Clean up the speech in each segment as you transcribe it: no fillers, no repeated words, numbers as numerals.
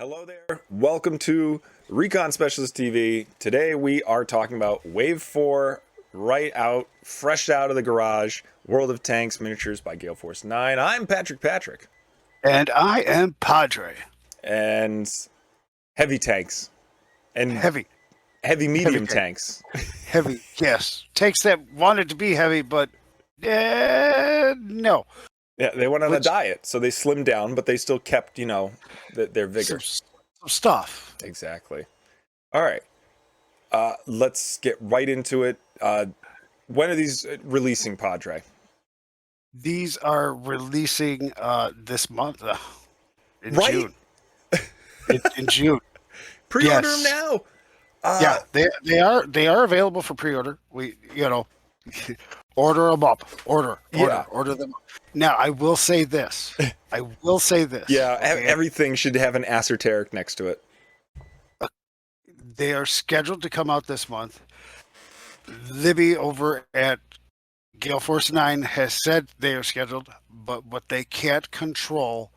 Hello there. Welcome to Recon Specialist TV. Today we are talking about Wave 4, fresh out of the garage, World of Tanks Miniatures by Gale Force 9. I'm Patrick. And I am Padre. And heavy tanks. And Heavy medium tank. tanks. Heavy, yes. Tanks that wanted to be heavy, but no. Yeah, they went on a diet, so they slimmed down, but they still kept, their vigor. Some stuff. Exactly. All right. Let's get right into it. When are these releasing, Padre? These are releasing this month. In Right? June. in June. Pre-order them now. Yeah, they are available for pre-order. Order them up. Order them up. Now, I will say this. Yeah, okay? Everything should have an esoteric next to it. They are scheduled to come out this month. Libby over at Gale Force 9 has said they are scheduled, but what they can't control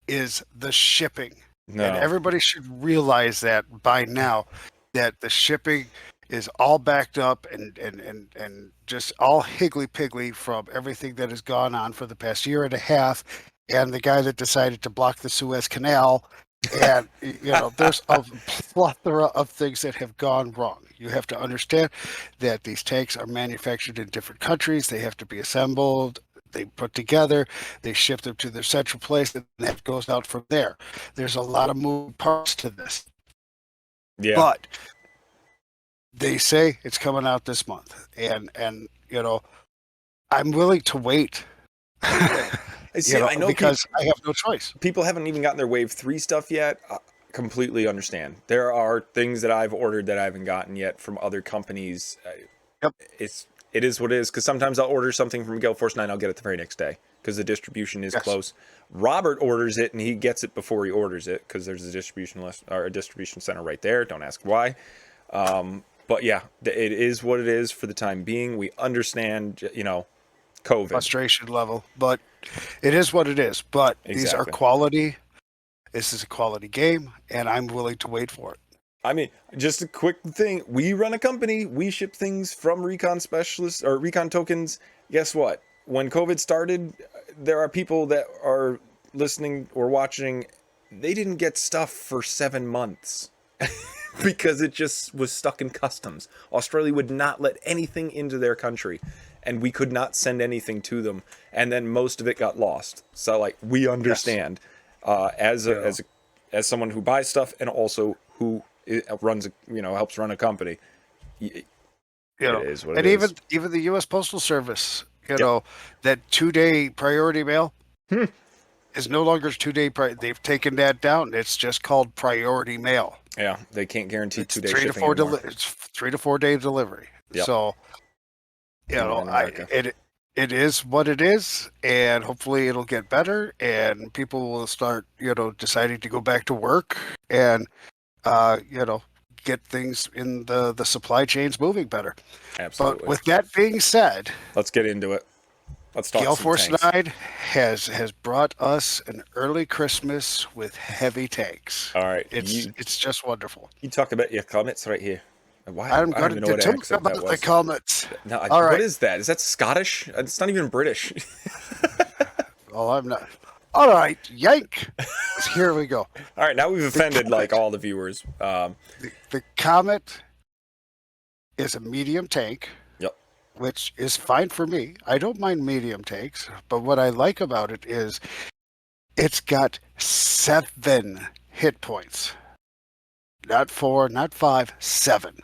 is the shipping. No. And everybody should realize that by now, that the shipping is all backed up and just all higgledy-piggledy from everything that has gone on for the past year and a half, and the guy that decided to block the Suez Canal, and there's a plethora of things that have gone wrong. You have to understand that these tanks are manufactured in different countries. They have to be assembled, they put together, they ship them to their central place, and that goes out from there. There's a lot of moving parts to this. Yeah. But they say it's coming out this month, and I'm willing to wait. I know because I have no choice. People haven't even gotten their Wave 3 stuff yet. Completely understand. There are things that I've ordered that I haven't gotten yet from other companies. Yep. It is what it is, because sometimes I'll order something from Gale Force 9, I'll get it the very next day because the distribution is close. Robert orders it and he gets it before he orders it because there's a distribution list or a distribution center right there. Don't ask why. But yeah, it is what it is for the time being. We understand, COVID. Frustration level, but it is what it is. But These are quality. This is a quality game, and I'm willing to wait for it. I mean, just a quick thing. We run a company. We ship things from Recon Specialists or Recon Tokens. Guess what? When COVID started, there are people that are listening or watching. They didn't get stuff for 7 months because it just was stuck in customs. Australia would not let anything into their country, and we could not send anything to them. And then most of it got lost. So, we understand as someone who buys stuff and also who runs, helps run a company. It is what it is. And even the U.S. Postal Service, that 2-day priority mail is no longer 2-day. They've taken that down. It's just called priority mail. Yeah, they can't guarantee 2-day shipping anymore. It's 3 to 4 day delivery. Yep. So, it is what it is, and hopefully it'll get better, and people will start, deciding to go back to work and, get things in the supply chains moving better. Absolutely. But with that being said, let's get into it. Let's talk Gale Force tanks. 9 has brought us an early Christmas with heavy tanks. All right. It's just wonderful. You talk about your Comets right here. I'm going to talk about the Comets. No, what is that? Is that Scottish? It's not even British. Oh, I'm not. All right, yank. Here we go. All right, now we've offended all the viewers. The Comet is a medium tank. Yep. Which is fine for me. I don't mind medium tanks, but what I like about it is it's got 7 hit points. Not 4, not 5, 7.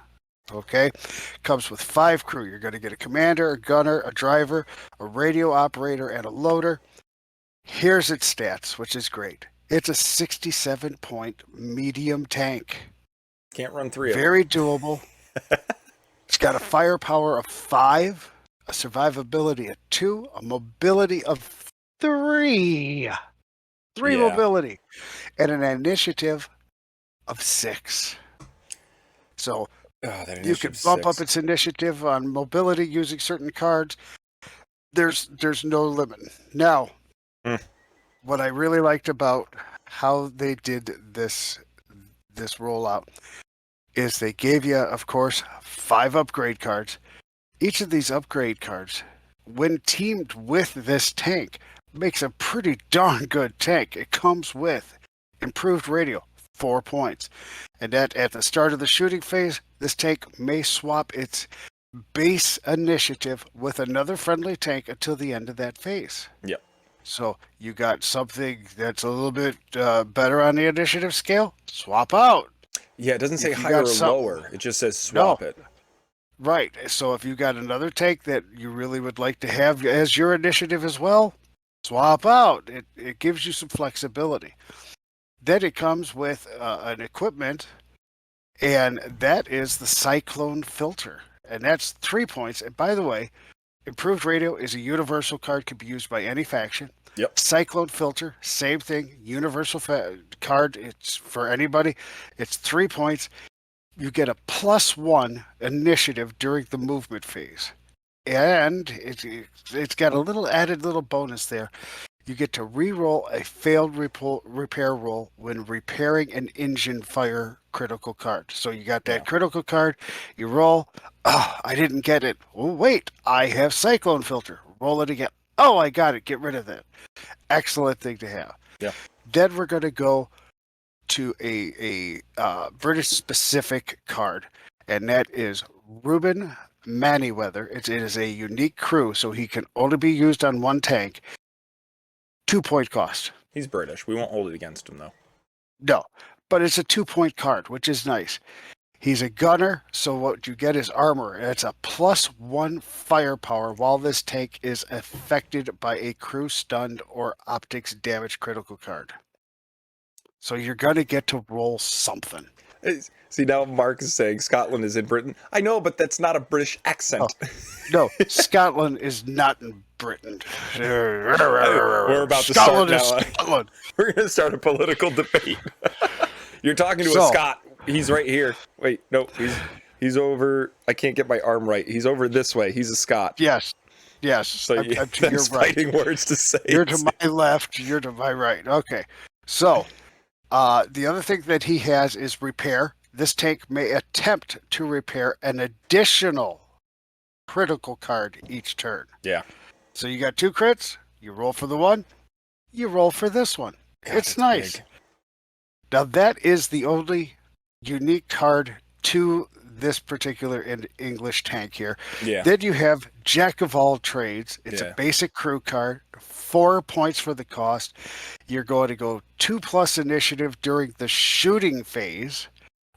Okay? Comes with 5 crew. You're going to get a commander, a gunner, a driver, a radio operator, and a loader. Here's its stats, which is great. It's a 67-point medium tank. Can't run 3 of them. Very doable. It's got a firepower of 5, a survivability of 2, a mobility of 3. 3 mobility. And an initiative of 6. So you can bump up its initiative on mobility using certain cards. There's no limit. Now, what I really liked about how they did this rollout is they gave you, of course, 5 upgrade cards. Each of these upgrade cards, when teamed with this tank, makes a pretty darn good tank. It comes with improved radio, 4 points. And that at the start of the shooting phase, this tank may swap its base initiative with another friendly tank until the end of that phase. Yep. So you got something that's a little bit better on the initiative scale, swap out. Yeah, it doesn't say If you higher got or something- lower. It just says swap it. Right. So if you got another tank that you really would like to have as your initiative as well, swap out. It gives you some flexibility. Then it comes with an equipment, and that is the Cyclone Filter. And that's 3 points. And by the way, Improved Radio is a universal card, can be used by any faction. Yep. Cyclone Filter, same thing, universal card. It's for anybody. It's 3 points. You get a +1 initiative during the movement phase. And it's got a little added little bonus there. You get to re-roll a failed repair roll when repairing an engine fire critical card. So you got that critical card, you roll. Oh, I didn't get it. Oh, wait, I have Cyclone Filter. Roll it again. Oh, I got it. Get rid of that. Excellent thing to have. Yeah. Then we're going to go to a British specific card, and that is Ruben Manyweather. It is a unique crew, so he can only be used on one tank. 2 point cost. He's British. We won't hold it against him, though. No, but it's a 2 point card, which is nice. He's a gunner, so what you get is armor. And it's a +1 firepower while this tank is affected by a crew stunned or optics damage critical card. So you're going to get to roll something. See, now Mark is saying Scotland is in Britain. I know, but that's not a British accent. Oh, no, Scotland is not in Britain. We're about to Scotland start is now. Scotland. We're going to start a political debate. You're talking to a Scot. He's right here. Wait, no, he's over. I can't get my arm right. He's over this way. He's a Scot. Yes. So I'm to your that's right. fighting words to say. You're to my left. You're to my right. Okay. So, the other thing that he has is repair. This tank may attempt to repair an additional critical card each turn. Yeah. So you got 2 crits. You roll for the one. You roll for this one. God, it's nice. big. Now that is the only unique card to this particular English tank here. Yeah. Then you have Jack of all trades. It's a basic crew card. 4 points for the cost. You're going to go 2+ initiative during the shooting phase,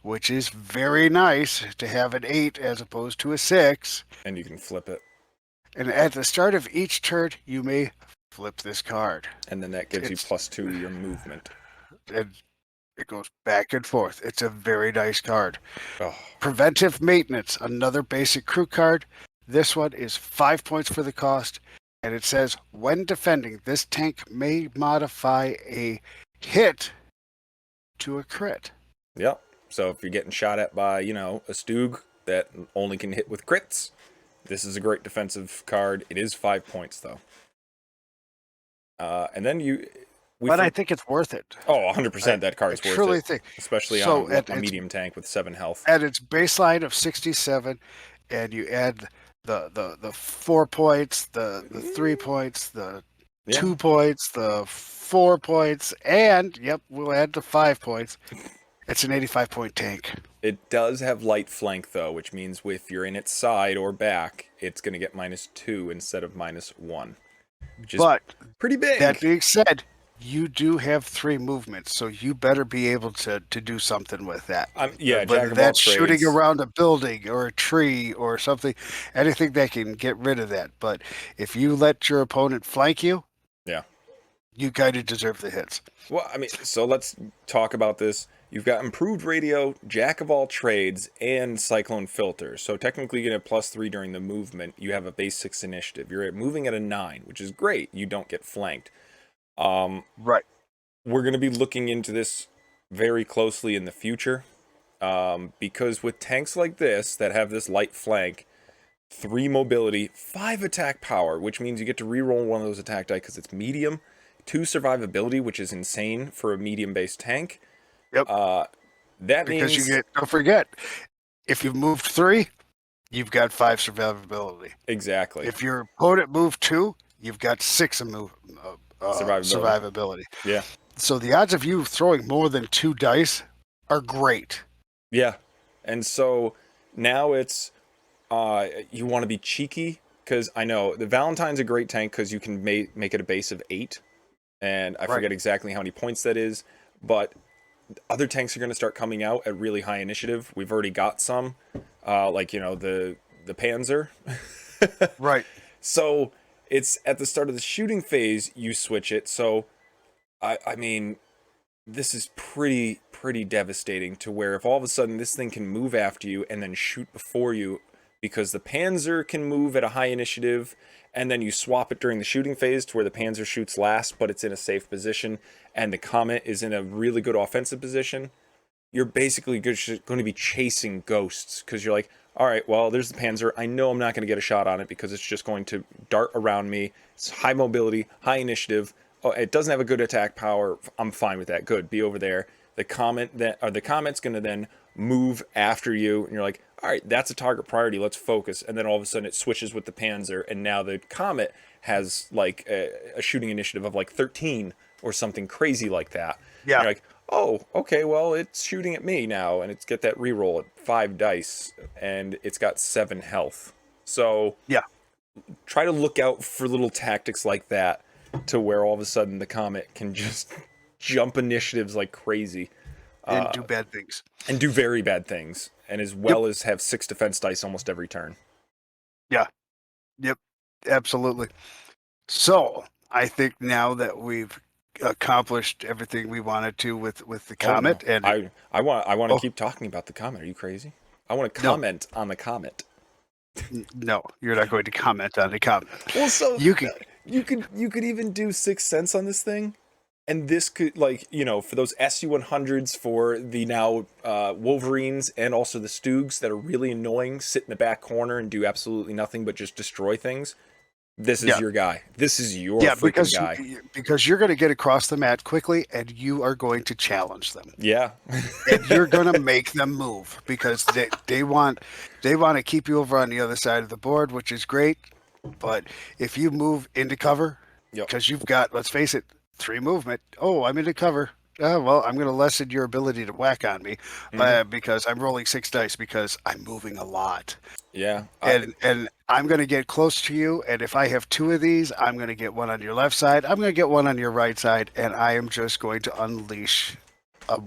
which is very nice to have an 8 as opposed to a 6. And you can flip it. And at the start of each turn, you may flip this card. And then that gives you +2 to your movement. And it goes back and forth. It's a very nice card. Oh. Preventive Maintenance, another basic crew card. This one is 5 points for the cost. And it says, when defending, this tank may modify a hit to a crit. Yep. So if you're getting shot at by, a Stug that only can hit with crits, this is a great defensive card. It is 5 points, though. And then I think it's worth it. Oh, 100% that card's worth it. I truly think. Especially on a medium tank with 7 health. At its baseline of 67, and you add the 4 points, the 3 points, the 2 points, the 4 points, and, we'll add the 5 points. It's an 85-point tank. It does have light flank, though, which means if you're in its side or back, it's going to get -2 instead of -1. Which is pretty big. That being said, you do have 3 movements, so you better be able to do something with that. Whether that's shooting around a building or a tree or something, anything that can get rid of that. But if you let your opponent flank you, you kind of deserve the hits. Well, so let's talk about this. You've got Improved Radio, Jack of all trades, and Cyclone Filter. So technically you get a +3 during the movement. You have a base 6 initiative. You're moving at a 9, which is great. You don't get flanked. Right. We're going to be looking into this very closely in the future. Because with tanks like this that have this light flank, 3 mobility, 5 attack power, which means you get to reroll one of those attack die because it's medium. 2 survivability, which is insane for a medium-based tank. Yep. That Because means don't forget, if you've moved 3, you've got 5 survivability. exactly If your opponent moved 2, you've got 6 survivability. Yeah. So the odds of you throwing more than 2 dice are great. Yeah. And so now it's you want to be cheeky, because I know the Valentine's a great tank because you can make it a base of 8, and I forget exactly how many points that is, but other tanks are going to start coming out at really high initiative. We've already got some, like, you know, the Panzer. Right. So it's at the start of the shooting phase you switch it. So I mean, this is pretty devastating, to where if all of a sudden this thing can move after you and then shoot before you, because the Panzer can move at a high initiative, and then you swap it during the shooting phase to where the Panzer shoots last, but it's in a safe position, and the Comet is in a really good offensive position, you're basically going to be chasing ghosts, because you're like, all right, well, there's the Panzer. I know I'm not going to get a shot on it because it's just going to dart around me. It's high mobility, high initiative. Oh, it doesn't have a good attack power. I'm fine with that. Good, be over there. The Comet's going to then move after you, and you're like, all right, that's a target priority. Let's focus. And then all of a sudden it switches with the Panzer, and now the Comet has like a shooting initiative of like 13 or something crazy like that. Yeah. And you're like, oh, okay, well, it's shooting at me now, and it's get that reroll at 5 dice, and it's got 7 health. So Yeah. try to look out for little tactics like that, to where all of a sudden the Comet can just jump initiatives like crazy. And do bad things. And do very bad things, and as well as have 6 defense dice almost every turn. Yeah. Yep. Absolutely. So I think now that we've accomplished everything we wanted to with the Comet, Oh, no. and I want to keep talking about the Comet. Are you crazy? I want to comment on the Comet. No, you're not going to comment on the Comet. Well, so you can you could even do 6 cents on this thing, and this could, like, you know, for those SU-100s, for the now Wolverines, and also the Stoogs that are really annoying, sit in the back corner and do absolutely nothing but just destroy things. This is your guy. This is your freaking guy. Because you're going to get across the mat quickly, and you are going to challenge them. Yeah. And you're going to make them move, because they want to keep you over on the other side of the board, which is great. But if you move into cover, because you've got, let's face it, 3 movement. Oh, I'm into cover. Well, I'm going to lessen your ability to whack on me because I'm rolling 6 dice because I'm moving a lot. Yeah. And I'm going to get close to you. And if I have 2 of these, I'm going to get 1 on your left side. I'm going to get 1 on your right side. And I am just going to unleash a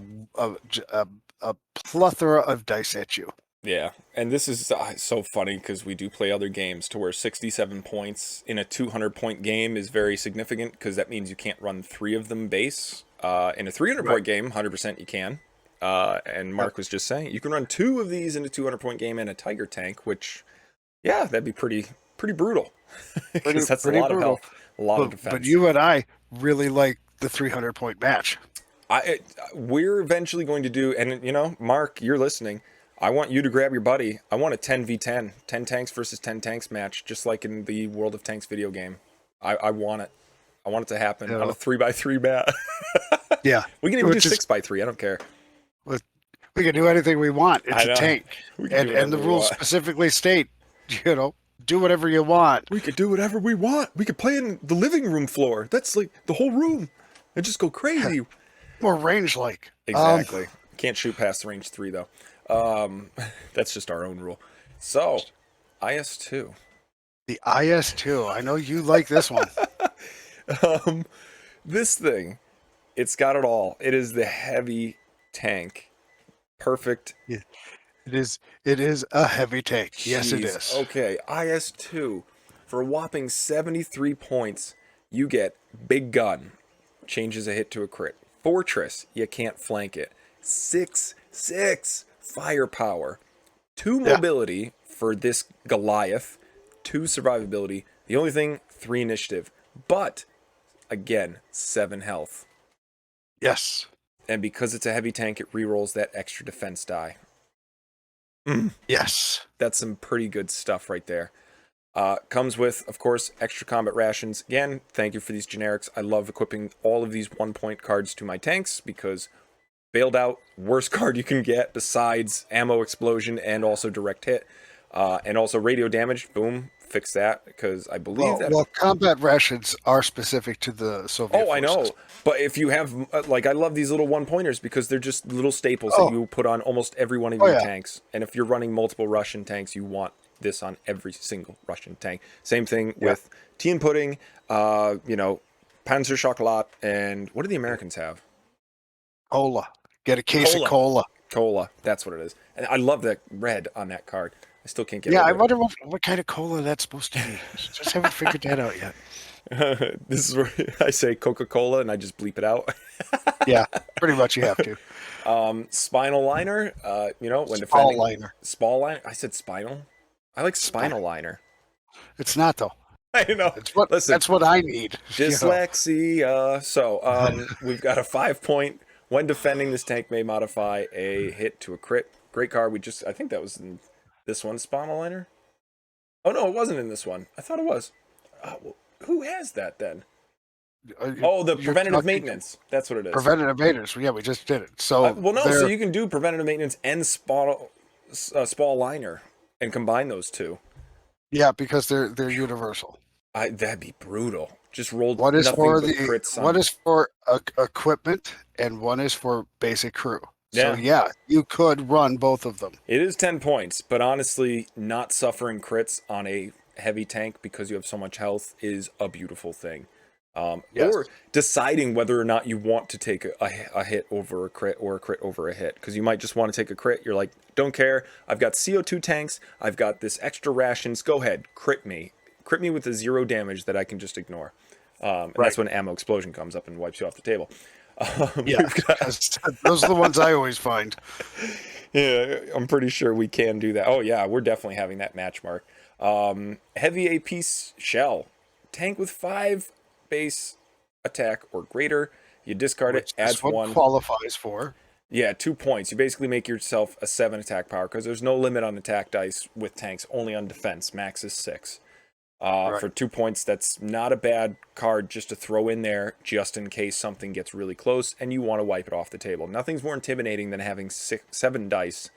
plethora of dice at you. Yeah. And this is so funny, because we do play other games to where 67 points in a 200-point game is very significant, because that means you can't run 3 of them base. In a 300-point game, 100% you can. And Mark was just saying, you can run 2 of these in a 200-point game in a Tiger tank, which, yeah, that'd be pretty brutal. Because that's a lot brutal. Of health, a lot of defense. But you and I really like the 300-point match. We're eventually going to do, and you know, Mark, you're listening, I want you to grab your buddy. I want a 10v10, 10 tanks versus 10 tanks match, just like in the World of Tanks video game. I want it. I want it to happen on a 3x3 bat. Yeah. We can even do 6x3. I don't care. We can do anything we want. It's a tank. And the rules specifically state, you know, do whatever you want. We could do whatever we want. We could play in the living room floor. That's like the whole room. And just go crazy. More range-like. Exactly. Can't shoot past range 3, though. That's just our own rule. So, IS-2. The IS-2. I know you like this one. This thing, it's got it all. It is the heavy tank. Perfect. Yeah. It is a heavy tank. Jeez. Yes, it is. Okay, IS-2. For a whopping 73 points, you get Big Gun. Changes a hit to a crit. Fortress. You can't flank it. 6/6 firepower. 2 mobility for this Goliath. 2 survivability. The only thing, 3 initiative. But, again, 7 health. Yes. And because it's a heavy tank, it rerolls that extra defense die. Yes. That's some pretty good stuff right there. Comes with, of course, extra combat rations. Again, thank you for these generics. I love equipping all of these 1-point cards to my tanks because bailed out, worst card you can get besides ammo explosion and also direct hit. And also radio damage, boom, fix that because I believe that. Well, combat rations are specific to the Soviet Oh, I forces. know. But if you have, like, I love these little 1-pointers because they're just little staples that Oh, you put on almost every one of oh your yeah, tanks. And if you're running multiple Russian tanks, you want this on every single Russian tank. Same thing yeah. with tea and pudding, Panzer Chocolat, and what do the Americans have? Cola. Get a case of Cola. cola. Cola. That's what it is. And I love that red on that card. I still can't get Yeah, I over it. wonder what kind of cola that's supposed to be. Just haven't figured that out yet. This is where I say Coca-Cola and I just bleep it out. Yeah, pretty much you have to. Spinal liner, when Spall defending liner. spall liner. I said spinal. I like spinal liner. It's not though. I know. It's what Listen, that's what I need. dyslexia. So, we've got a 5-point. When defending, this tank may modify a hit to a crit. Great card. I think that was in this one, spinal liner. Oh no, it wasn't in this one. I thought it was. Well, who has that then? Oh, the You're preventative talking maintenance. That's what it is. preventative maintenance. Yeah, we just did it. So Well, no. So you can do preventative maintenance and spall liner and combine those two. yeah, because they're universal. That'd be brutal. Just rolled One is nothing for but the crits on. one is for equipment and one is for basic crew. So Yeah. yeah, you could run both of them. It is 10 points, but honestly, not suffering crits on a heavy tank because you have so much health is a beautiful thing. Yes. Or deciding whether or not you want to take a hit over a crit or a crit over a hit. Because you might just want to take a crit. You're like, don't care. I've got CO2 tanks. I've got this extra rations. Go ahead. Crit me. Crit me with a 0 damage that I can just ignore. And Right. that's when ammo explosion comes up and wipes you off the table. Yeah, those are the ones I always find. Yeah, I'm pretty sure we can do that. Oh yeah, we're definitely having that match mark. Heavy a piece shell. Tank with 5 base attack or greater. You discard Which it, adds this one 1. qualifies for. Yeah, 2 points. You basically make yourself a 7 attack power because there's no limit on attack dice with tanks, only on defense. Max is 6. Right. For 2 points, that's not a bad card just to throw in there just in case something gets really close and you want to wipe it off the table. Nothing's more intimidating than having 7 dice.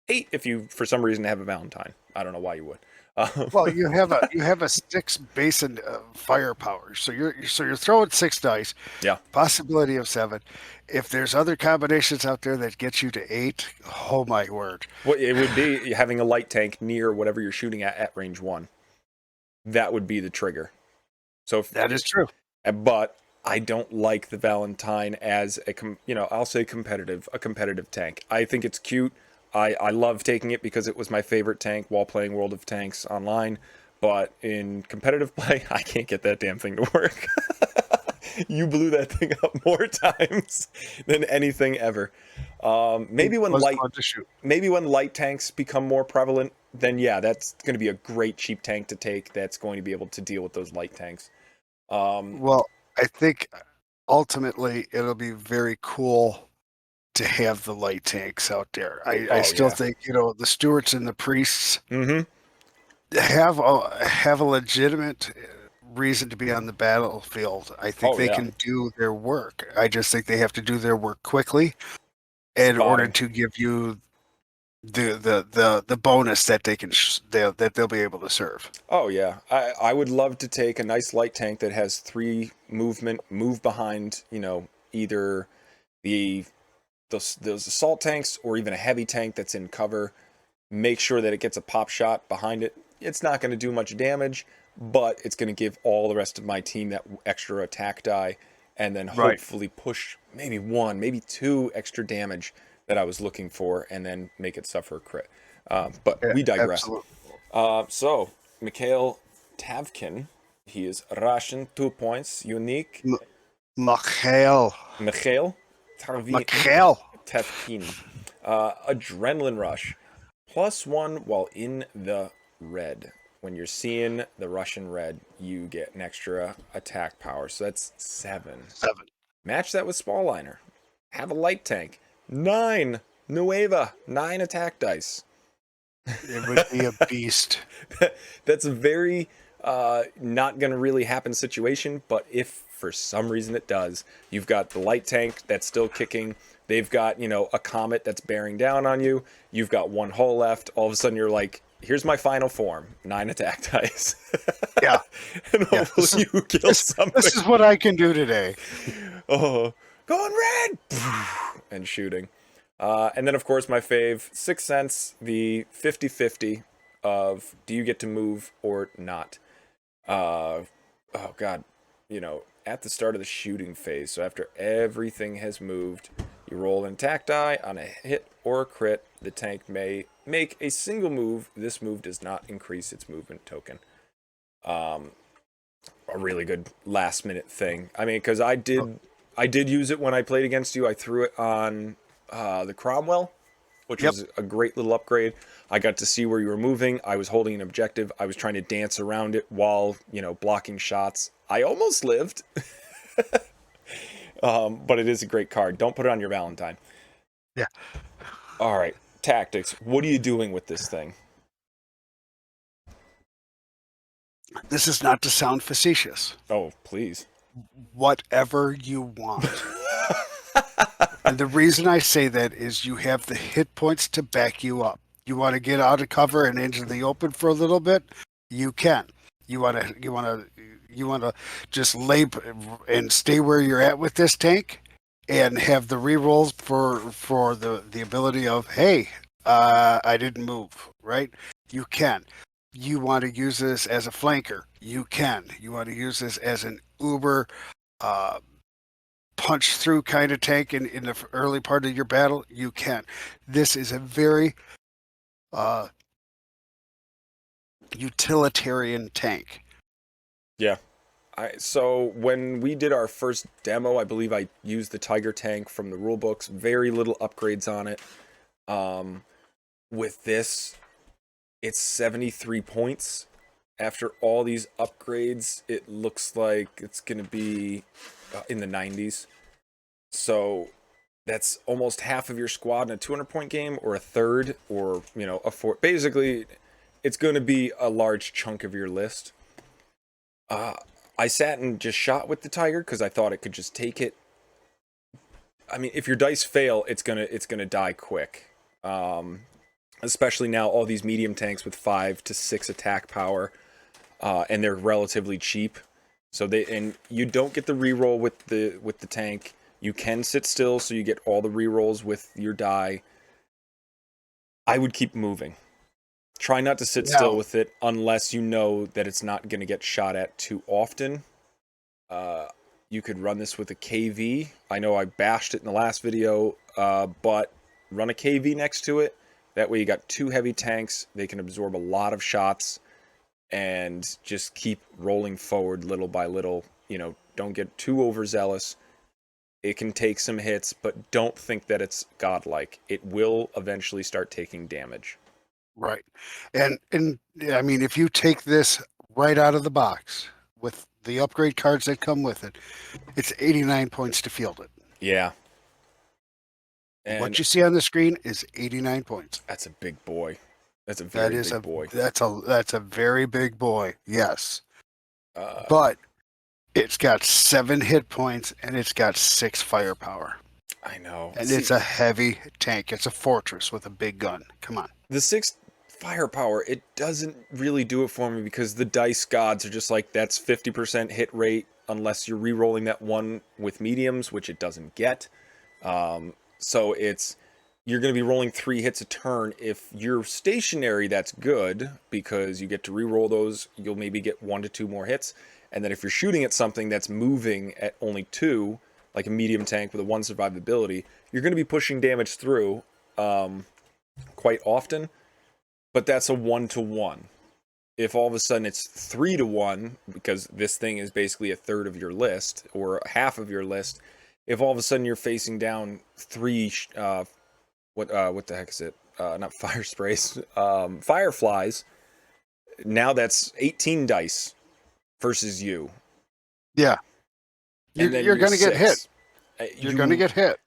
8 if you, for some reason, have a Valentine. I don't know why you would. Well, you have a 6 base and firepower, so you're throwing 6 dice. Yeah. Possibility of 7. If there's other combinations out there that get you to 8, oh my word! Well, it would be having a light tank near whatever you're shooting at range 1. That would be the trigger. So That is true. but I don't like the Valentine as I'll say a competitive tank. I think it's cute. I love taking it because it was my favorite tank while playing World of Tanks online. But in competitive play, I can't get that damn thing to work. You blew that thing up more times than anything ever. Maybe It when was fun to shoot. light tanks become more prevalent, then yeah, that's going to be a great cheap tank to take. That's going to be able to deal with those light tanks. Well, I think ultimately it'll be very cool to have the light tanks out there. I still yeah. think the Stewarts and the Priests Mm-hmm. have a legitimate reason to be on the battlefield. I think they can do their work. I just think they have to do their work quickly in order to give you the bonus that they can that they'll be able to serve. Oh yeah, I would love to take a nice light tank that has 3 movement, move behind, either those assault tanks or even a heavy tank that's in cover. Make sure that it gets a pop shot behind it. It's not going to do much damage, but it's going to give all the rest of my team that extra attack die, and then hopefully push maybe 1, maybe 2 extra damage that I was looking for, and then make it suffer a crit. But we digress. So, Mikhail Tavkin, he is Russian, 2 points, unique. Mikhail Tavkin. Adrenaline rush. +1 while in the red. When you're seeing the Russian red, you get an extra attack power. So that's 7. Match that with Spall Liner. Have a light tank. 9. Nueva. 9 attack dice. It would be a beast. That's a very not going to really happen situation, but if for some reason it does, you've got the light tank that's still kicking. They've got, a comet that's bearing down on you. You've got one hull left. All of a sudden you're like, here's my final form, 9 attack dice. Yeah. And Yeah. hopefully you kill something. This is what I can do today. Oh, going red! And shooting. And then, of course, my fave, 6 cents, the 50-50 of do you get to move or not. Oh, God. At the start of the shooting phase, so after everything has moved, you roll an attack die. On a hit or a crit, the tank may make a single move. This move does not increase its movement token. A really good last minute thing. I mean, because I did use it when I played against you. I threw it on the Cromwell, which was a great little upgrade. I got to see where you were moving. I was holding an objective. I was trying to dance around it while, blocking shots. I almost lived. But it is a great card. Don't put it on your Valentine. Yeah. All right. Tactics. What are you doing with this thing? This is not to sound facetious. Oh, please. Whatever you want. And the reason I say that is you have the hit points to back you up. You want to get out of cover and into the open for a little bit? You can. You want to just lay and stay where you're at with this tank and have the rerolls for the ability of, hey, I didn't move, right? You can. You want to use this as a flanker? You can. You want to use this as an uber punch through kind of tank in the early part of your battle? You can. This is a very utilitarian tank. Yeah. So when we did our first demo, I believe I used the Tiger tank from the rulebooks. Very little upgrades on it. With this, it's 73 points. After all these upgrades, it looks like it's going to be in the 90s. So that's almost half of your squad in a 200-point game, or a third, or, a fourth. Basically, it's going to be a large chunk of your list. I sat and just shot with the Tiger because I thought it could just take it. I mean, if your dice fail, it's gonna die quick. Especially now, all these medium tanks with 5 to 6 attack power, and they're relatively cheap. So you don't get the reroll with the tank. You can sit still, so you get all the rerolls with your die. I would keep moving. Try not to sit still with it unless you know that it's not going to get shot at too often. You could run this with a KV. I know I bashed it in the last video, but run a KV next to it. That way you got 2 heavy tanks. They can absorb a lot of shots and just keep rolling forward little by little. Don't get too overzealous. It can take some hits, but don't think that it's godlike. It will eventually start taking damage. Right. And I mean, if you take this right out of the box with the upgrade cards that come with it, it's 89 points to field it. Yeah. And what you see on the screen is 89 points. That's a big boy. That's a very big boy. That's a very big boy. Yes. But it's got 7 hit points and it's got 6 firepower. I know. And it's a heavy tank. It's a fortress with a big gun. Come on. The 6 firepower, it doesn't really do it for me because the dice gods are just like, that's 50% hit rate unless you're re-rolling that one with mediums, which it doesn't get. So you're going to be rolling 3 hits a turn. If you're stationary, that's good because you get to re-roll those. You'll maybe get 1 to 2 more hits. And then if you're shooting at something that's moving at only 2, like a medium tank with a 1 survivability, you're going to be pushing damage through quite often. But that's a 1-to-1. If all of a sudden it's 3-to-1, because this thing is basically a third of your list or half of your list, if all of a sudden you're facing down 3, what the heck is it? Not fire sprays, fireflies. Now that's 18 dice versus you. Yeah, you're going to get hit. You're going to get hit.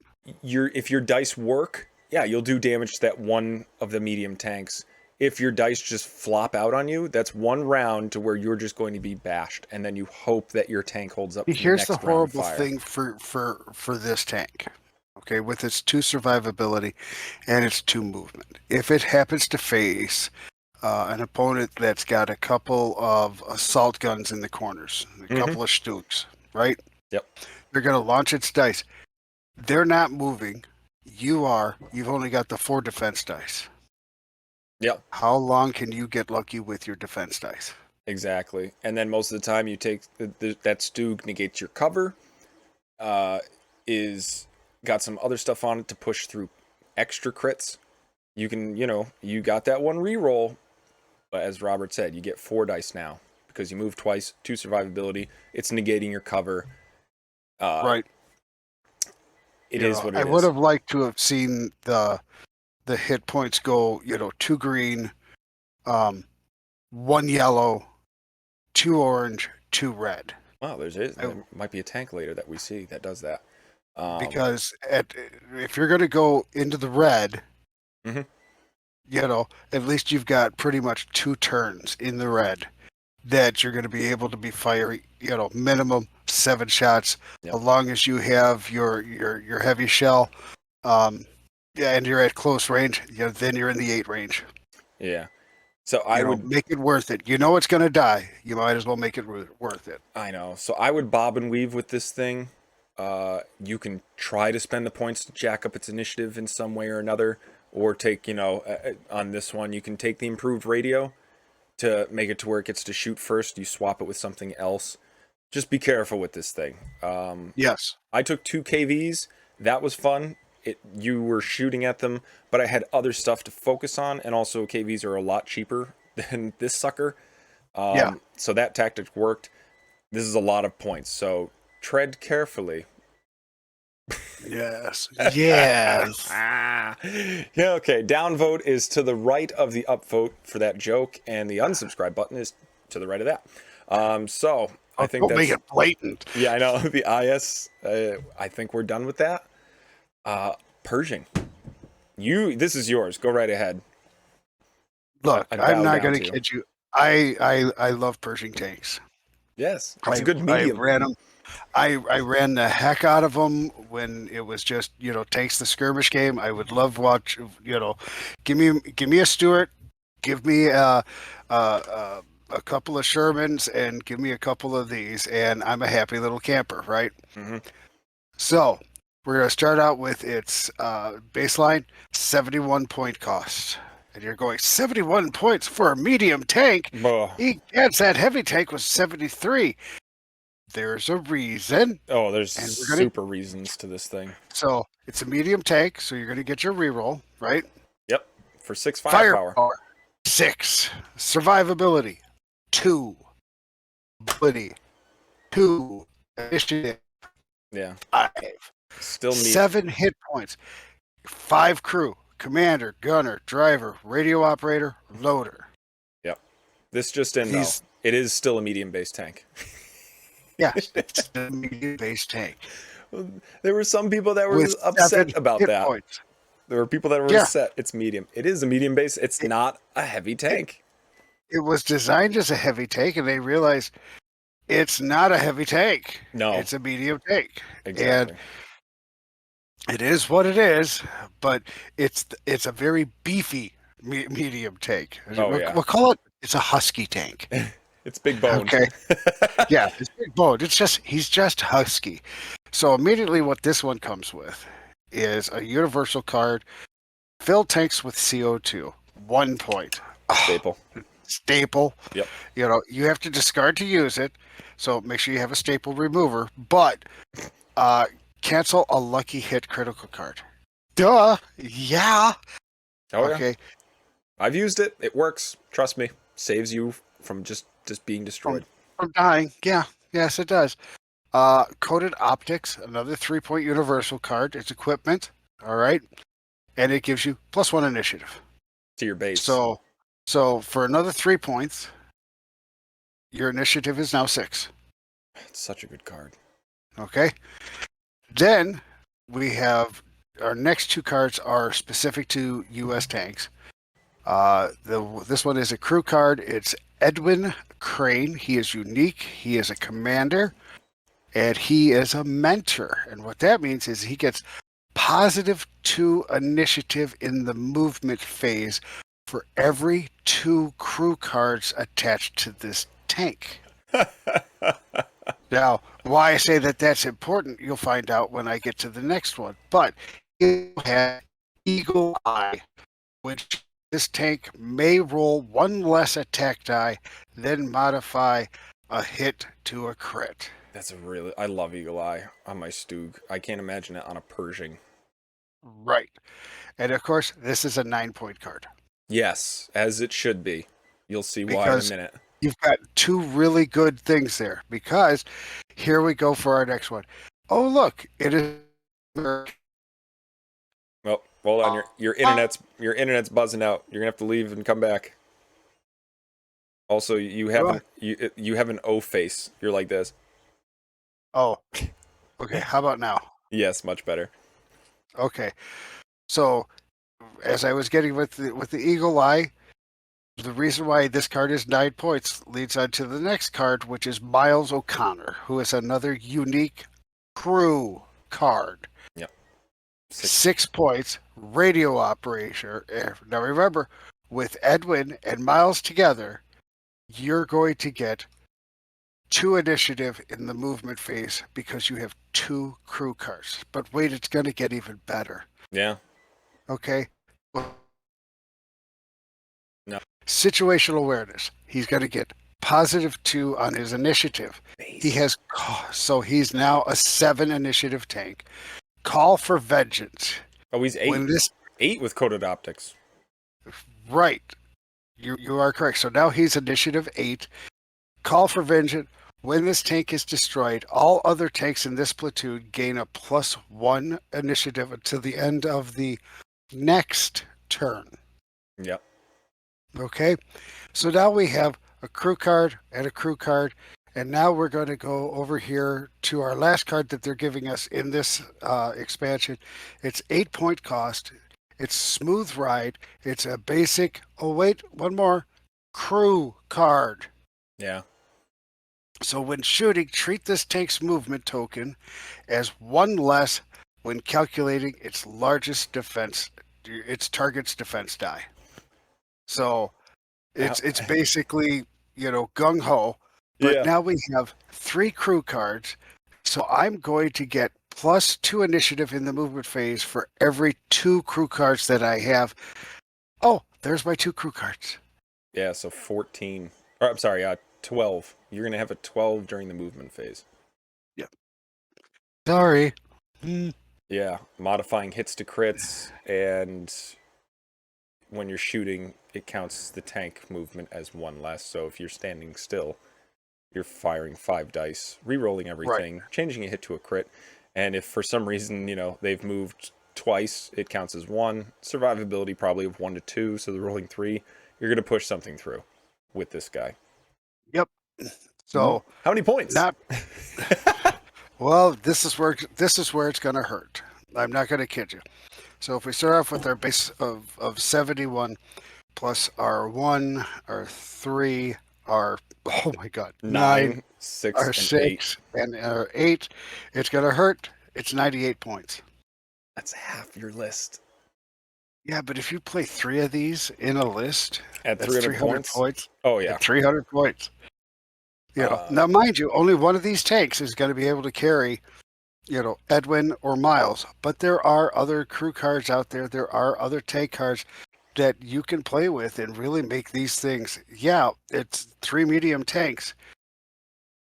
If your dice work, yeah, you'll do damage to that one of the medium tanks. if your dice just flop out on you, that's one round to where you're just going to be bashed, and then you hope that your tank holds up for the Here's the next round of horrible fire. thing for this tank. Okay, with its 2 survivability and its 2 movement. If it happens to face an opponent that's got a couple of assault guns in the corners, a couple of Stooks, right? Yep. They're going to launch its dice. They're not moving. You are. You've only got the 4 defense dice. Yep. How long can you get lucky with your defense dice? Exactly. And then most of the time you take that Stoog negates your cover, is got some other stuff on it to push through extra crits. You can, you got that one reroll, but as Robert said, you get 4 dice now because you move twice, 2 survivability. It's negating your cover. Right. It is what it is. I would have liked to have seen the hit points go, 2 green, 1 yellow, 2 orange, 2 red. Wow, there might be a tank later that we see that does that. Because if you're going to go into the red, at least you've got pretty much 2 turns in the red that you're going to be able to be firing, minimum 7 shots, as long as you have your heavy shell, and you're at close range, then you're in the 8 range. Yeah. So I would make it worth it. You know it's going to die. You might as well make it worth it. I know. So I would bob and weave with this thing. You can try to spend the points to jack up its initiative in some way or another, or take, on this one, you can take the improved radio to make it to where it gets to shoot first. You swap it with something else. Just be careful with this thing. Yes. I took 2 KVs. That was fun. You were shooting at them, but I had other stuff to focus on, and also KVs are a lot cheaper than this sucker. So that tactic worked. This is a lot of points, so tread carefully. Yes. Yes. Yeah, okay. Downvote is to the right of the upvote for that joke, and the unsubscribe button is to the right of that. So I think don't make it blatant. Yeah, I know. The IS, I think we're done with that. Pershing. This is yours. Go right ahead. Look, I'm not going to kid you. I love Pershing tanks. Yes, it's a good medium. I ran them. I ran the heck out of them when it was just tanks the skirmish game. I would love watch give me a Stuart, give me a couple of Shermans, and give me a couple of these, and I'm a happy little camper, right? So we're going to start out with its baseline 71 point cost. And you're going 71 points for a medium tank. Yes, that heavy tank was 73. There's a reason. Oh, there's super reasons to this thing. So it's a medium tank, so you're going to get your reroll, right? Yep. For 6 firepower. 6. Survivability. 2. Ability. 2. Initiative. Yeah. 5. Still need 7 hit points. 5 crew. Commander, gunner, driver, radio operator, loader. Yep. This just in, though. It is still a medium-based tank. Yes, it's a medium-based tank. There were some people that were upset about that. Points. There were people that were upset. It's medium. It is a medium base. It's not a heavy tank. It was designed as a heavy tank, and they realized it's not a heavy tank. No. It's a medium tank. Exactly. And it is what it is, but it's a very beefy medium tank. We'll call it, it's a husky tank. It's big boned. Okay. Yeah, it's big boned. He's just husky. So immediately what this one comes with is a universal card. Fill tanks with CO2. 1 point. Staple. Staple. Yep. You have to discard to use it, so make sure you have a staple remover, but cancel a lucky hit critical card. Duh. Yeah. Oh, okay. Yeah. I've used it. It works. Trust me. Saves you from just being destroyed. From dying. Yeah. Yes, it does. Coded Optics, another 3-point universal card. It's equipment. All right. And it gives you +1 initiative. To your base. So for another 3 points, your initiative is now 6. It's such a good card. Okay. Then we have our next 2 cards are specific to U.S. tanks. This one is a crew card. It's Edwin Crane. He is unique. He is a commander, and he is a mentor. And what that means is he gets +2 initiative in the movement phase for every 2 crew cards attached to this tank. Now, why I say that that's important, you'll find out when I get to the next one. But you have Eagle Eye, which this tank may roll 1 less attack die, then modify a hit to a crit. That's a really... I love Eagle Eye on my Stug. I can't imagine it on a Pershing. Right. And of course, this is a 9-point card. Yes, as it should be. You'll see why in a minute. You've got 2 really good things there, because here we go for our next one. Oh, look, it is... Oh, hold on. Your internet's buzzing out. You're gonna have to leave and come back. Also, you have an O face. You're like this. Oh, okay. How about now? Yes, much better. Okay. So, as I was getting with the Eagle Eye, the reason why this card is 9 points leads on to the next card, which is Miles O'Connor, who is another unique crew card. Yep. 6 points, radio operator. Now remember, with Edwin and Miles together, you're going to get 2 initiative in the movement phase because you have 2 crew cards. But wait, it's going to get even better. Yeah. Okay? No. Situational awareness. He's going to get +2 on his initiative. Base. He's now a 7 initiative tank. Call for vengeance. Oh, he's 8. 8 with coated optics. Right. You are correct. So now he's initiative 8. Call for vengeance. When this tank is destroyed, all other tanks in this platoon gain a +1 initiative until the end of the next turn. Yep. Okay, so now we have a crew card and a crew card, and now we're going to go over here to our last card that they're giving us in this expansion. It's 8-point cost. It's Smooth Ride. It's a basic, oh wait, one more, crew card. Yeah. So when shooting, treat this tank's movement token as 1 less when calculating its target's defense die. So it's basically, gung ho. But now we have 3 crew cards. So I'm going to get +2 initiative in the movement phase for every 2 crew cards that I have. Oh, there's my 2 crew cards. Yeah, so 14. Or I'm sorry, 12. You're gonna have a 12 during the movement phase. Yep. Sorry. Yeah, modifying hits to crits, and when you're shooting, it counts the tank movement as 1 less. So if you're standing still, you're firing 5 dice, re-rolling everything, right, changing a hit to a crit. And if for some reason, they've moved twice, it counts as 1. Survivability probably of 1 to 2, so they're rolling 3. You're going to push something through with this guy. Yep. So how many points? Well, this is where it's going to hurt. I'm not going to kid you. So if we start off with our base of 71 plus our 1, our 3, our, oh my God, 9, 6, our and 6, 8. and our 8, it's going to hurt. It's 98 points. That's half your list. Yeah, but if you play 3 of these in a list, at that's 300 points. Oh, yeah. At 300 points. Now, mind you, only one of these tanks is going to be able to carry, Edwin or Miles. But there are other crew cards out there. There are other tank cards that you can play with and really make these things. Yeah, it's 3 medium tanks,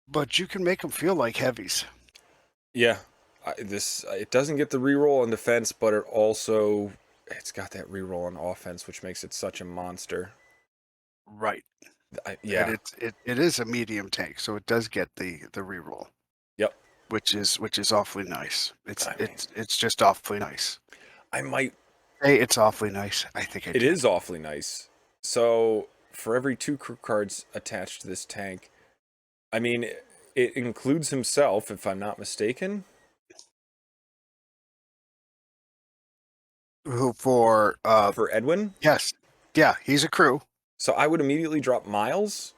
but you can make them feel like heavies. Yeah, it doesn't get the reroll on defense, but it's got that reroll on offense, which makes it such a monster. Right. Yeah. And it is a medium tank, so it does get the reroll. Yep. Which is awfully nice. It's just awfully nice. I might say it's awfully nice. I think it is awfully nice. So for every 2 crew cards attached to this tank, I mean, it includes himself, if I'm not mistaken. Who for Edwin? Yes. Yeah, he's a crew. So I would immediately drop Miles.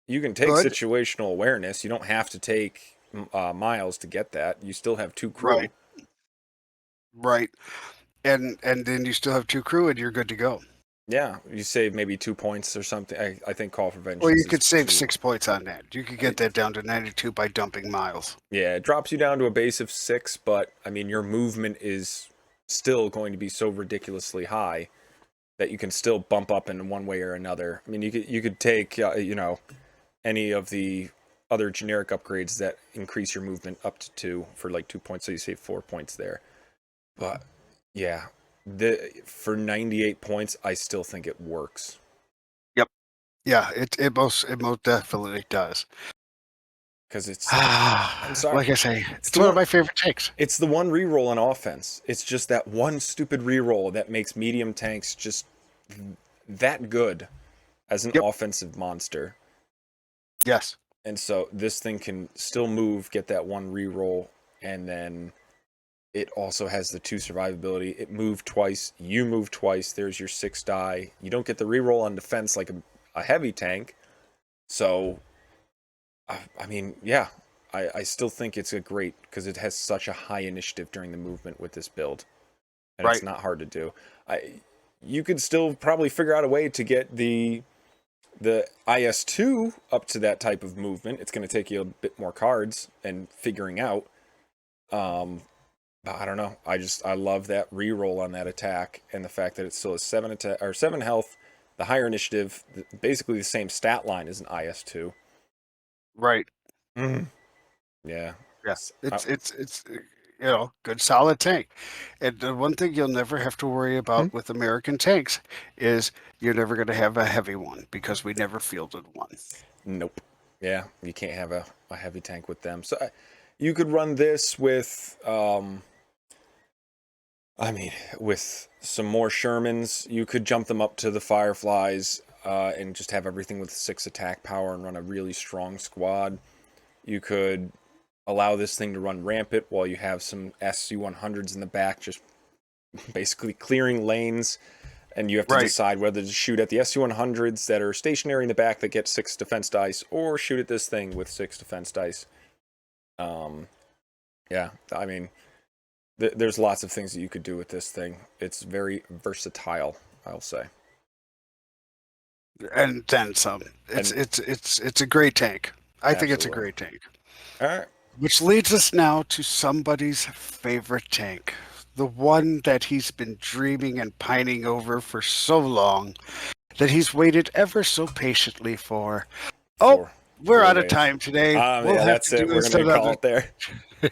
You can take Good. situational awareness. You don't have to take Miles to get that. You still have 2 crew. Right. Right. And then you still have 2 crew and you're good to go. Yeah, you save maybe 2 points or something. I think Call for Or you Vengeance is could save 2. 6 points on that. You could get that down to 92 by dumping Miles. Yeah, it drops you down to a base of 6, but I mean, your movement is still going to be so ridiculously high that you can still bump up in one way or another. I mean, you could take any of the other generic upgrades that increase your movement up to 2 for like 2 points, so you save 4 points there. But yeah, for 98 points, I still think it works. Yep. Yeah, it most definitely does. Because I'm sorry, Like I say, it's it's the one of one my favorite takes. it's the one reroll on offense. It's just that one stupid reroll that makes medium tanks just that good as an Yep. offensive monster. Yes. And so this thing can still move, get that one reroll, and then it also has the 2 survivability. It moved twice, you move twice, there's your 6 die. You don't get the reroll on defense like a heavy tank. So, I mean, yeah, I still think it's a great, because it has such a high initiative during the movement with this build. And it's Right. not hard to do. You could still probably figure out a way to get the IS2 up to that type of movement. It's going to take you a bit more cards and figuring out. But I don't know. I love that reroll on that attack and the fact that it still has 7 attack or 7 health, the higher initiative, basically the same stat line as an IS2. Right. Mm-hmm. Yeah. Yeah. I, It's good solid tank. And the one thing you'll never have to worry hmm? about with American tanks is you're never going to have a heavy one because we never fielded one. Nope. Yeah, you can't have a heavy tank with them. So you could run this with I mean, with some more Shermans, you could jump them up to the Fireflies and just have everything with 6 attack power and run a really strong squad. You could allow this thing to run rampant while you have some SC-100s in the back, just basically clearing lanes. And you have to Right. decide whether to shoot at the SC-100s that are stationary in the back that get 6 defense dice, or shoot at this thing with 6 defense dice. Yeah, I mean, there's lots of things that you could do with this thing. It's very versatile, I'll say. And then some. It's And it's it's it's a great tank. I think it's a absolutely. great tank. All right. Which leads us now to somebody's favorite tank. The one that he's been dreaming and pining over for so long that he's waited ever so patiently for. Oh, Four. we're Four out of days. time today. We'll Yeah, have that's to do it. We're this gonna call another. it there.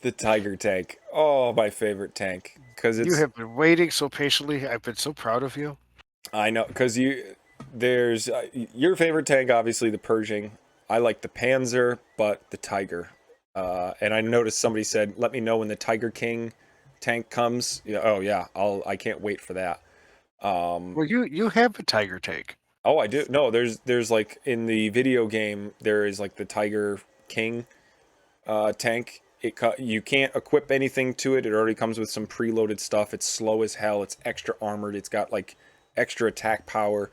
The Tiger tank. Oh, my favorite tank. Because You it's have been waiting so patiently. I've been so proud of you. I know because there's your favorite tank, obviously the Pershing. I like the Panzer, but the Tiger. And I noticed somebody said, "Let me know when the Tiger King tank comes." Yeah, oh yeah, I can't wait for that. Well, you have a tiger tank. Oh, I do. No, there's like in the video game there is like the Tiger King tank. You can't equip anything to it. It already comes with some preloaded stuff. It's slow as hell. It's extra armored. It's got like extra attack power.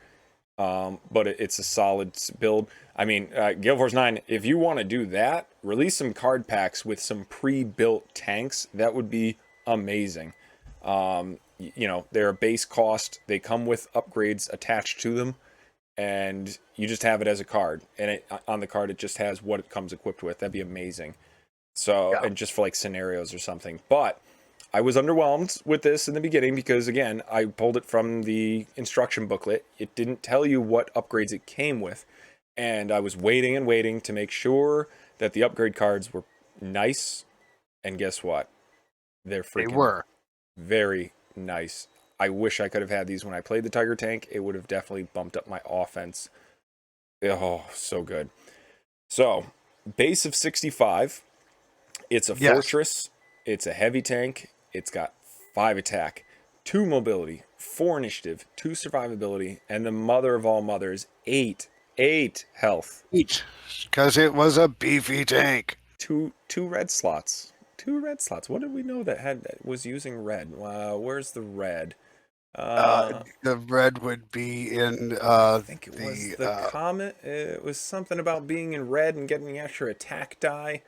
But it's a solid build. I mean, Gale Force 9, if you want to do that, release some card packs with some pre-built tanks. That would be amazing. They're a base cost. They come with upgrades attached to them, and you just have it as a card. And on the card, it just has what it comes equipped with. That'd be amazing. So, Yeah. and just for like scenarios or something. But I was underwhelmed with this in the beginning because, again, I pulled it from the instruction booklet. It didn't tell you what upgrades it came with. And I was waiting and waiting to make sure that the upgrade cards were nice. And guess what? They're They freaking were. very nice. I wish I could have had these when I played the Tiger Tank. It would have definitely bumped up my offense. Oh, so good. So, base of 65. It's a Yes. fortress. It's a heavy tank. It's got 5 attack, 2 mobility, 4 initiative, 2 survivability, and the mother of all mothers, 8 health. Each. Because it was a beefy tank. Two red slots. 2 red slots. What did we know that was using red? Where's the red? Uh, The red would be in I think it was the the Comet. It was something about being in red and getting the extra attack die.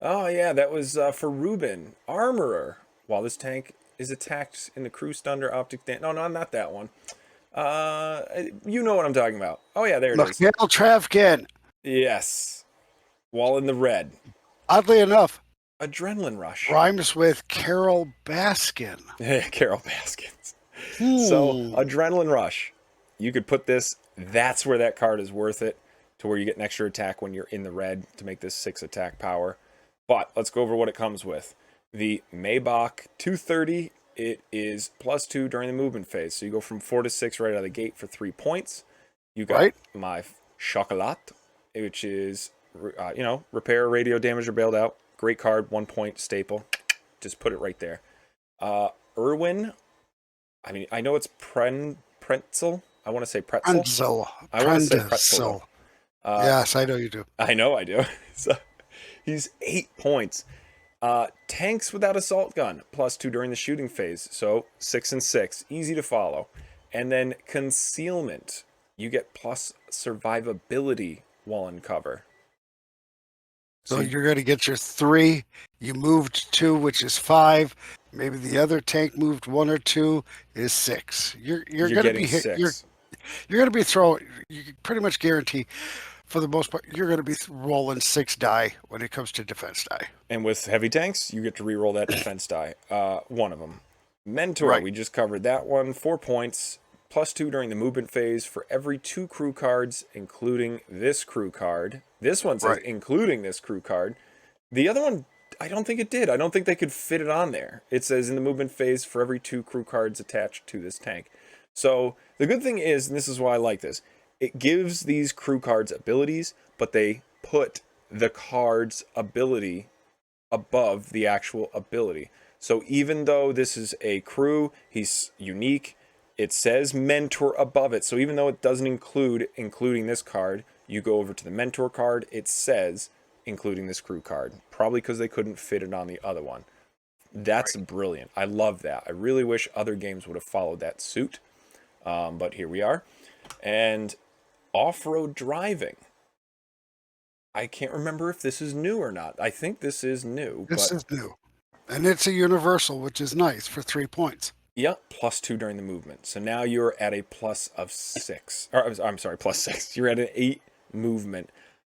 Oh yeah, that was for Ruben, Armorer. While this tank is attacked in the crew stunder optic no, no, not that one. You know what I'm talking about. Oh yeah, there it is. Gale Travkin. Yes. While in the red. Oddly enough, Adrenaline Rush. rhymes with Carol Baskin. Carol Baskins. So, Adrenaline Rush. You could put this, that's where that card is worth it, to where you get an extra attack when you're in the red to make this 6 attack power. But let's go over what it comes with. The Maybach 230, it is +2 during the movement phase. So you go from 4 to 6 right out of the gate for 3 points. You got my Chocolat, which is, repair, radio damage, or bailed out. Great card, 1 point staple. Just put it right there. Irwin, I mean, I know it's Pretzel. I want to say Pretzel. I want to say Pretzel. Yes, I know you do. I know I do. So he's 8 points. Tanks without assault gun, +2 during the shooting phase. So 6 and 6, easy to follow. And then concealment, you get plus survivability while in cover. So you're going to get your 3. You moved 2, which is 5. Maybe the other tank moved 1 or 2 is 6. You're going to be hit. You're going to be throwing. You can pretty much guarantee, for the most part, you're going to be rolling 6 die when it comes to defense die. And with heavy tanks, you get to re-roll that defense die. One of them. Mentor, we just covered that one. 4 points, +2 during the movement phase for every 2 crew cards, including this crew card. This one says including this crew card. The other one, I don't think it did. I don't think they could fit it on there. It says in the movement phase for every 2 crew cards attached to this tank. So the good thing is, and this is why I like this, it gives these crew cards abilities, but they put the card's ability above the actual ability. So even though this is a crew, he's unique, it says mentor above it. So even though it doesn't including this card, you go over to the mentor card, it says including this crew card. Probably because they couldn't fit it on the other one. That's brilliant. I love that. I really wish other games would have followed that suit. But here we are. And off-road driving. I can't remember if this is new or not. I think this is new. This is new. And it's a universal, which is nice for 3 points. Yep, +2 during the movement. So now you're at a plus of 6. Or I'm sorry, +6. You're at an 8 movement.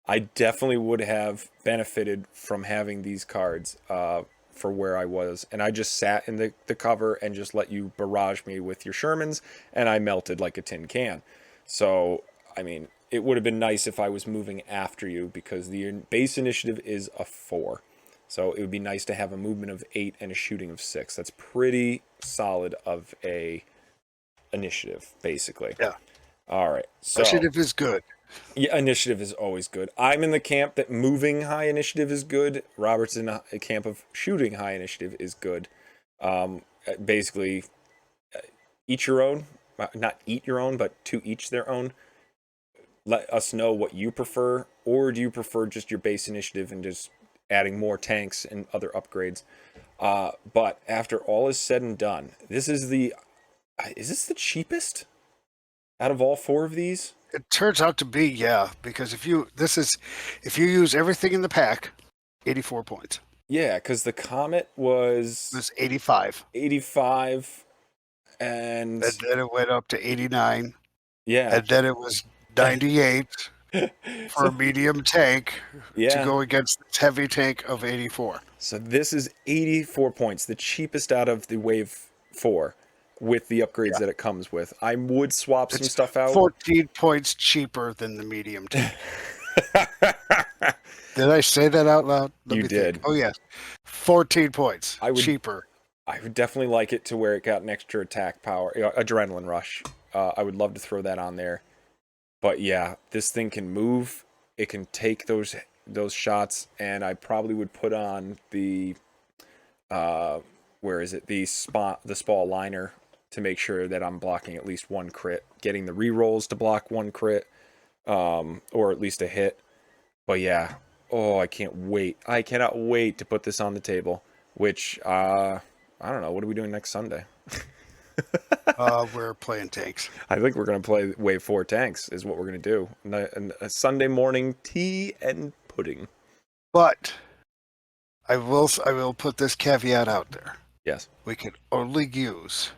I definitely would have benefited from having these cards for where I was. And I just sat in the cover and just let you barrage me with your Shermans, and I melted like a tin can. So, I mean, it would have been nice if I was moving after you, because the base initiative is a 4. So it would be nice to have a movement of 8 and a shooting of 6. That's pretty solid of a initiative, basically. Yeah. All right. So initiative is good. Yeah, initiative is always good. I'm in the camp that moving high initiative is good. Robert's in a camp of shooting high initiative is good. Basically, each your own. Not eat your own, but to each their own. Let us know what you prefer, or do you prefer just your base initiative and just adding more tanks and other upgrades? But after all is said and done, is this the cheapest out of all 4 of these? It turns out to be, yeah, because if you use everything in the pack, 84 points. Yeah, because the Comet was 85. 85, and then it went up to 89. Yeah, and then it was 98 for a medium tank to go against this heavy tank of 84. So this is 84 points, the cheapest out of the Wave 4 with the upgrades that it comes with. I would swap some stuff out. 14 points cheaper than the medium tank. Did I say that out loud? You did. Oh, yes. 14 points cheaper. I would definitely like it to where it got an extra attack power, adrenaline rush. I would love to throw that on there. But yeah, this thing can move. It can take those shots, and I probably would put on the the Spall liner to make sure that I'm blocking at least 1 crit, getting the rerolls to block 1 crit, or at least a hit. But yeah, I can't wait. I cannot wait to put this on the table. Which I don't know. What are we doing next Sunday? We're playing tanks. I think we're going to play Wave 4 tanks, is what we're going to do. A Sunday morning tea and pudding. But I will put this caveat out there. Yes. We can only use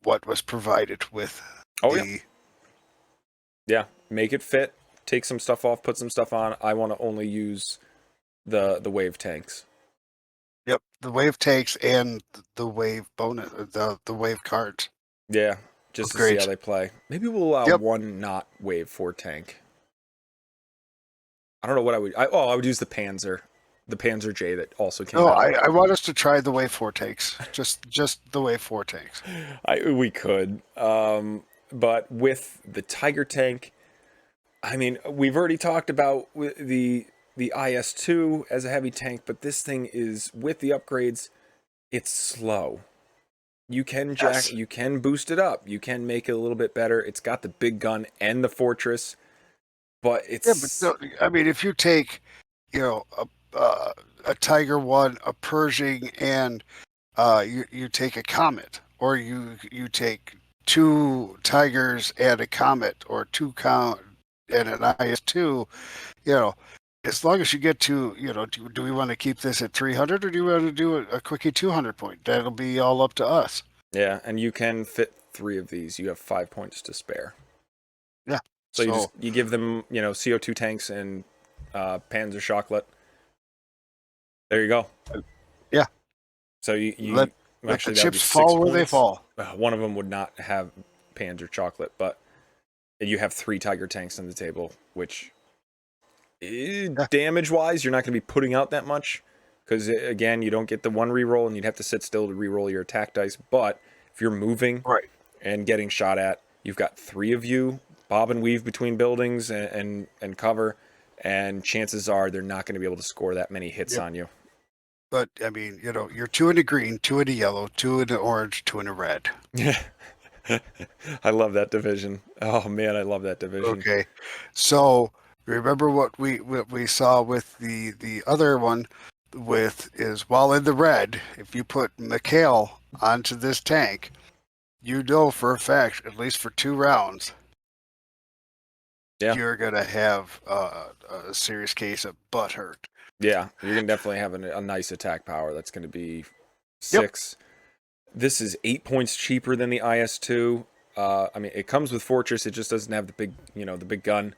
what was provided with Oh, the. yeah. Yeah. Make it fit. Take some stuff off. Put some stuff on. I want to only use the wave tanks. Yep, the wave tanks and the wave bonus, the wave cards. Yeah. Just to see how Upgrades. they play. Maybe we'll allow Yep. one not Wave 4 tank. I don't know what I would. I would use the Panzer. The Panzer J that also came No, out. I want us to try the wave 4 tanks. Just the wave 4 tanks. We could. But with the Tiger tank, I mean, we've already talked about the IS-2 as a heavy tank, but this thing is, with the upgrades, it's slow. You can Yes. you can boost it up. You can make it a little bit better. It's got the big gun and the fortress, but it's Yeah, but no, I mean, if you take, a Tiger 1, a Pershing, and you take a Comet, or you take 2 Tigers and a Comet, or 2 and an IS-2, as long as you get to, do we want to keep this at 300, or do we want to do a quickie 200 point? That'll be all up to us. yeah, and you can fit 3 of these. You have 5 points to spare. Yeah. So you give them, CO2 tanks and Panzer Chocolate. There you go. Yeah. So you let actually the that would be chips 6 fall where they points. fall. One of them would not have Panzer Chocolate, but you have 3 Tiger tanks on the table, which damage-wise, you're not going to be putting out that much. Because, again, you don't get the 1 reroll, and you'd have to sit still to reroll your attack dice. But if you're moving and getting shot at, you've got 3 of you, bob and weave between buildings and cover, and chances are they're not going to be able to score that many hits on you. But, I mean, you're 2 in a green, 2 in a yellow, 2 in an orange, 2 in a red. Yeah. I love that division. Oh, man, I love that division. Okay. So, remember what we saw with the other one is while in the red, if you put Mikhail onto this tank, for a fact, at least for 2 rounds, you're going to have a serious case of butt hurt. Yeah, you're going to definitely have a nice attack power. That's going to be 6. Yep. This is 8 points cheaper than the IS-2. I mean, it comes with Fortress. It just doesn't have the big, the big gun.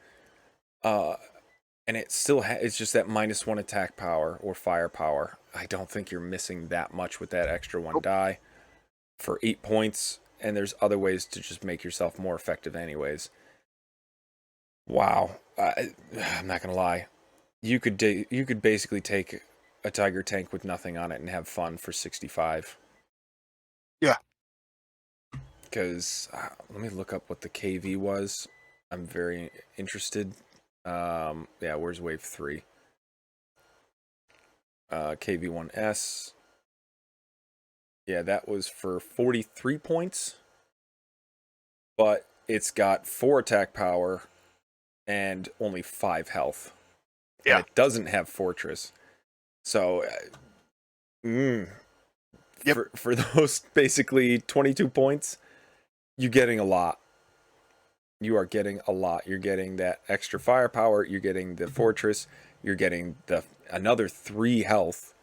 And it still it's just that -1 attack power or firepower. I don't think you're missing that much with that extra 1 die for 8 points. And there's other ways to just make yourself more effective anyways. Wow. I'm not going to lie. You could basically take a Tiger tank with nothing on it and have fun for 65. Yeah. Because let me look up what the KV was. I'm very interested. Yeah, where's Wave 3? KV1S. Yeah, that was for 43 points. But it's got 4 attack power and only 5 health. Yeah. And it doesn't have Fortress. So, for those basically 22 points, you're getting a lot. You are getting a lot. You're getting that extra firepower. You're getting the Fortress. You're getting another 3 health.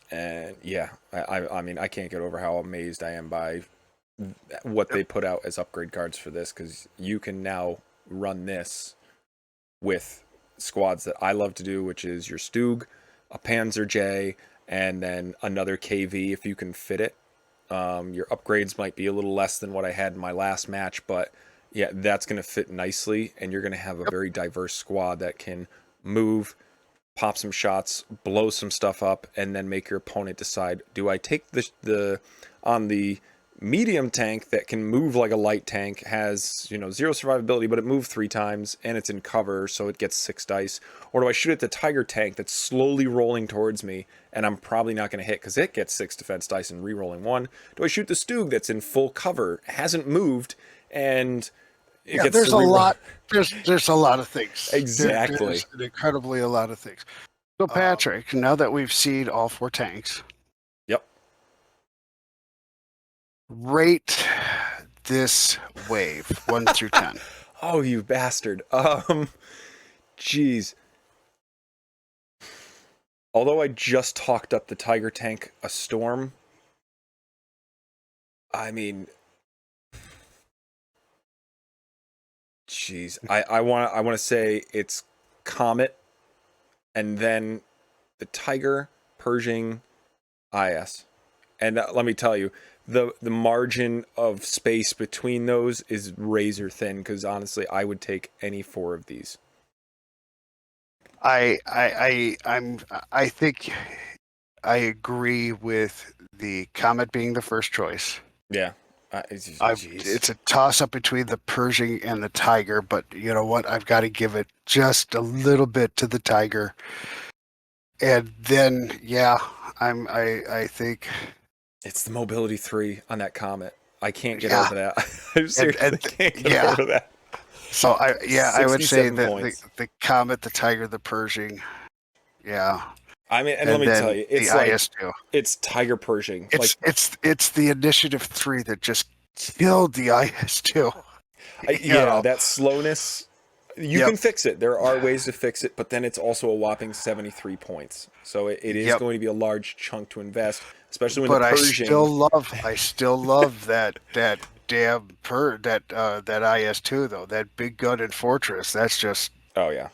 And yeah, I mean, I can't get over how amazed I am by what they put out as upgrade cards for this, because you can now run this with squads that I love to do, which is your Stug, a Panzer J, and then another KV if you can fit it. Your upgrades might be a little less than what I had in my last match, but yeah, that's going to fit nicely, and you're going to have a very diverse squad that can move, pop some shots, blow some stuff up, and then make your opponent decide, do I take on the medium tank that can move like a light tank, has 0 survivability, but it moved 3 times and it's in cover, so it gets 6 dice, or do I shoot at the Tiger tank that's slowly rolling towards me and I'm probably not going to hit because it gets 6 defense dice and re-rolling 1? Do I shoot the Stug that's in full cover, hasn't moved, and it gets there's a lot. There's a lot of things. Exactly. There's incredibly a lot of things. So Patrick, now that we've seen all 4 tanks, Rate this wave 1 through 10. Oh, you bastard. Jeez. Although I just talked up the Tiger tank a storm, I mean, jeez. I want to say it's Comet, and then the Tiger, Pershing, IS. And let me tell you, the margin of space between those is razor thin, because honestly, I would take any four of these. I think I agree with the Comet being the first choice. Yeah. It's a toss up between the Pershing and the Tiger, but you know what? I've got to give it just a little bit to the Tiger. And then, yeah, I think it's the Mobility 3 on that Comet. I can't get over that. I seriously can't get over that. So I would say that the Comet, the Tiger, the Pershing, yeah. I mean, and let me tell you, it's like IS-2. It's Tiger Pershing. It's the Initiative 3 that just killed the IS-2. Yeah, that slowness. You can fix it. There are ways to fix it, but then it's also a whopping 73 points. So it is going to be a large chunk to invest, especially when the Pershing. I still love that damn that IS-2 though. That big gun and fortress. That's just. Oh yeah.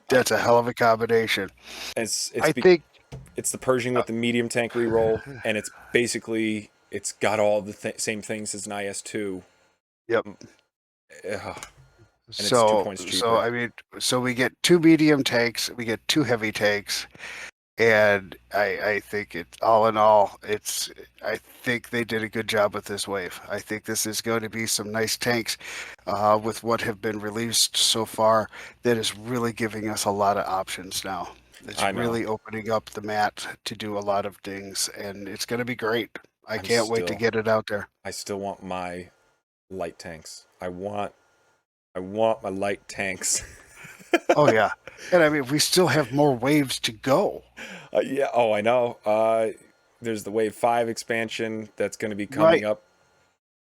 That's a hell of a combination. I think it's the Pershing with the medium tank reroll, and it's got all the same things as an IS-2. Yep. And it's 2 points cheaper. So we get 2 medium tanks, we get 2 heavy tanks, and I think all in all, I think they did a good job with this wave. I think this is going to be some nice tanks with what have been released so far. That is really giving us a lot of options now. It's really opening up the mat to do a lot of things, and it's going to be great. I can't wait to get it out there. I still want my light tanks. I want my light tanks. Oh yeah, and I mean we still have more waves to go. Yeah. Oh, I know. There's the Wave 5 expansion that's going to be coming up.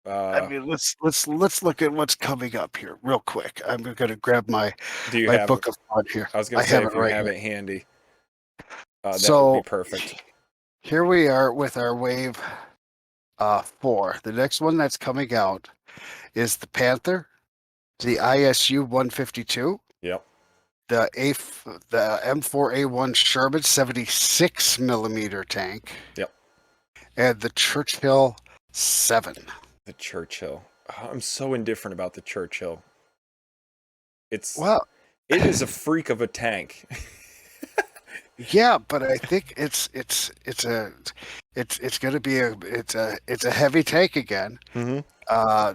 I mean, let's look at what's coming up here real quick. I'm going to grab my book of fun here. I was going to say if you have it handy, that would be perfect. Here we are with our Wave 4. The next one that's coming out is the Panther, the ISU 152. Yep. The M4A1 Sherman 76 millimeter tank. Yep. And the Churchill 7. The Churchill. I'm so indifferent about the Churchill. It is a freak of a tank. Yeah, but I think it's going to be a heavy tank again. Mm-hmm.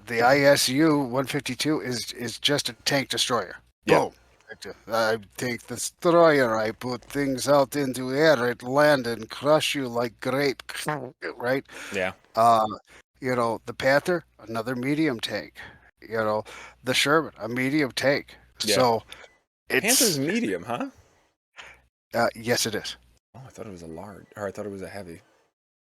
The ISU 152 is just a tank destroyer. Yep. Boom. I take the destroyer, I put things out into air, it land and crush you like grape, right? Yeah. The Panther, another medium tank. The Sherman, a medium tank. Yeah. So Panther's medium, huh? Yes, it is. Oh, I thought it was a large, or I thought it was a heavy.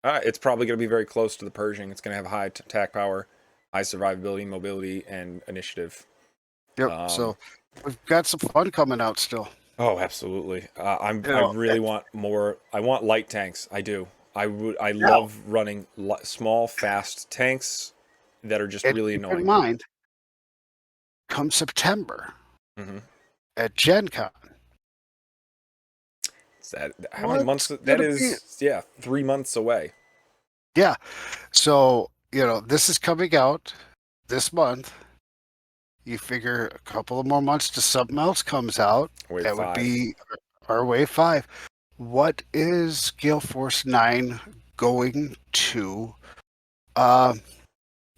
It's probably going to be very close to the Pershing. It's going to have high attack power, high survivability, mobility, and initiative. Yep. So we've got some fun coming out still. Oh, absolutely. I really want more. I want light tanks. I do. I love running small, fast tanks that are just really annoying. Keep in mind, come September at Gen Con. How many months? That is, 3 months away. Yeah. So, this is coming out this month. You figure a couple of more months to something else comes out. Wave that 5. Would be our Wave 5. What is Gale Force 9 going to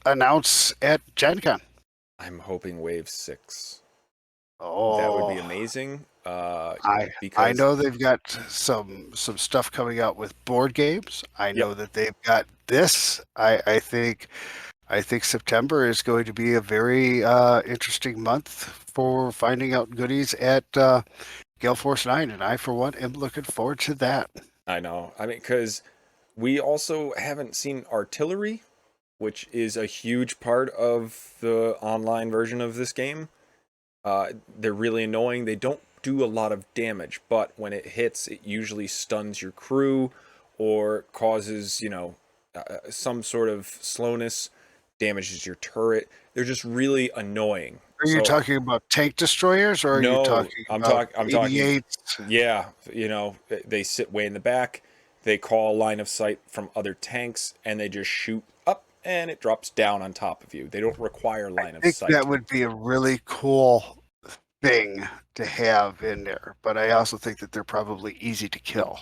announce at Gen Con? I'm hoping Wave 6. Oh, that would be amazing. I know they've got some stuff coming out with board games. I know that they've got this. I think September is going to be a very interesting month for finding out goodies at Gale Force 9, and I, for one, am looking forward to that. I know. I mean, because we also haven't seen artillery, which is a huge part of the online version of this game. They're really annoying. They don't do a lot of damage, but when it hits, it usually stuns your crew or causes, some sort of slowness, damages your turret. They're just really annoying. Are you So talking about tank destroyers, or are you no, talking I'm about talking. I'm talking. 88s? Yeah, they sit way in the back. They call line of sight from other tanks, and they just shoot up, and it drops down on top of you. They don't require line I of think sight. that would be a really cool thing to have in there, but I also think that they're probably easy to kill.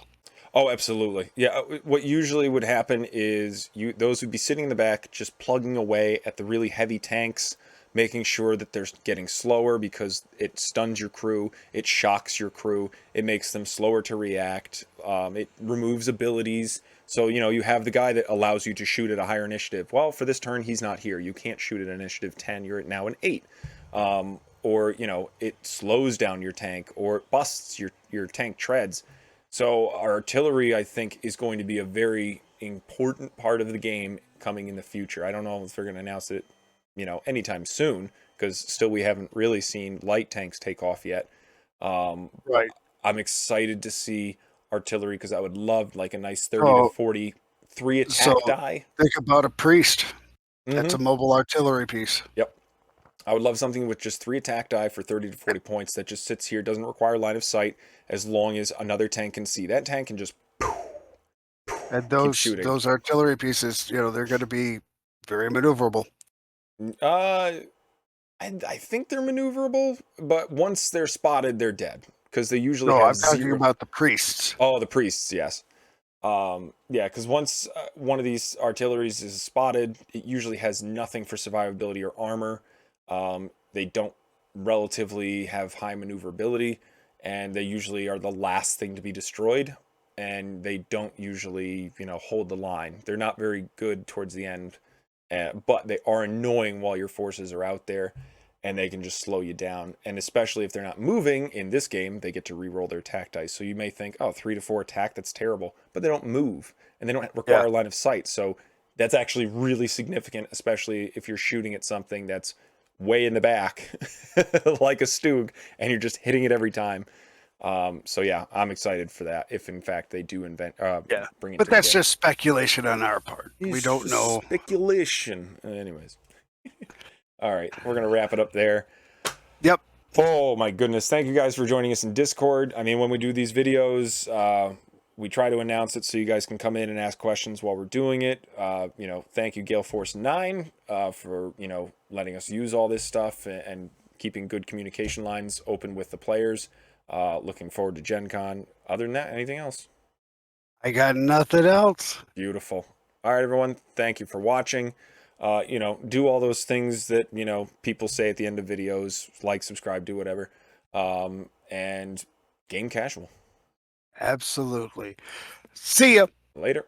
Oh, absolutely. Yeah, what usually would happen is those would be sitting in the back, just plugging away at the really heavy tanks, making sure that they're getting slower because it stuns your crew, it shocks your crew, it makes them slower to react, it removes abilities. So, you have the guy that allows you to shoot at a higher initiative. Well, for this turn, he's not here. You can't shoot at initiative 10. You're at now an 8. Or, it slows down your tank or it busts your tank treads. So our artillery, I think, is going to be a very important part of the game coming in the future. I don't know if they're going to announce it, anytime soon, because still we haven't really seen light tanks take off yet. But Right. I'm excited to see artillery because I would love like a nice 30 to So, 43 so attack die. think about a priest. That's Mm-hmm. a mobile artillery piece. Yep. I would love something with just 3 attack die for 30 to 40 points that just sits here, doesn't require line of sight, as long as another tank can see. That tank can just And keep those shooting. those artillery pieces, they're going to be very maneuverable. Uh, I think they're maneuverable, but once they're spotted, they're dead because they usually No, have I'm talking zero. about the priests. Oh, the priests, yes. Yeah, because once one of these artilleries is spotted, it usually has nothing for survivability or armor. They don't relatively have high maneuverability, and they usually are the last thing to be destroyed. And they don't usually, hold the line. They're not very good towards the end, but they are annoying while your forces are out there, and they can just slow you down. And especially if they're not moving in this game, they get to re-roll their attack dice. So you may think, oh, 3 to 4 attack, that's terrible, but they don't move and they don't Yeah. require line of sight. So that's actually really significant, especially if you're shooting at something that's way in the back, like a Stug, and you're just hitting it every time. So yeah, I'm excited for that. If in fact they do Yeah. bring it But to the that's game. just speculation on our part. We It's don't just know. speculation. Anyways, all right, we're gonna wrap it up there. Yep. Oh my goodness. Thank you guys for joining us in Discord. I mean, when we do these videos, we try to announce it so you guys can come in and ask questions while we're doing it. Thank you, Gale Force 9, for, letting us use all this stuff and keeping good communication lines open with the players. Looking forward to Gen Con. Other than that, anything else? I got nothing else. Beautiful. All right, everyone. Thank you for watching. Do all those things that, people say at the end of videos, like, subscribe, do whatever. And game casual. Absolutely. See ya. Later.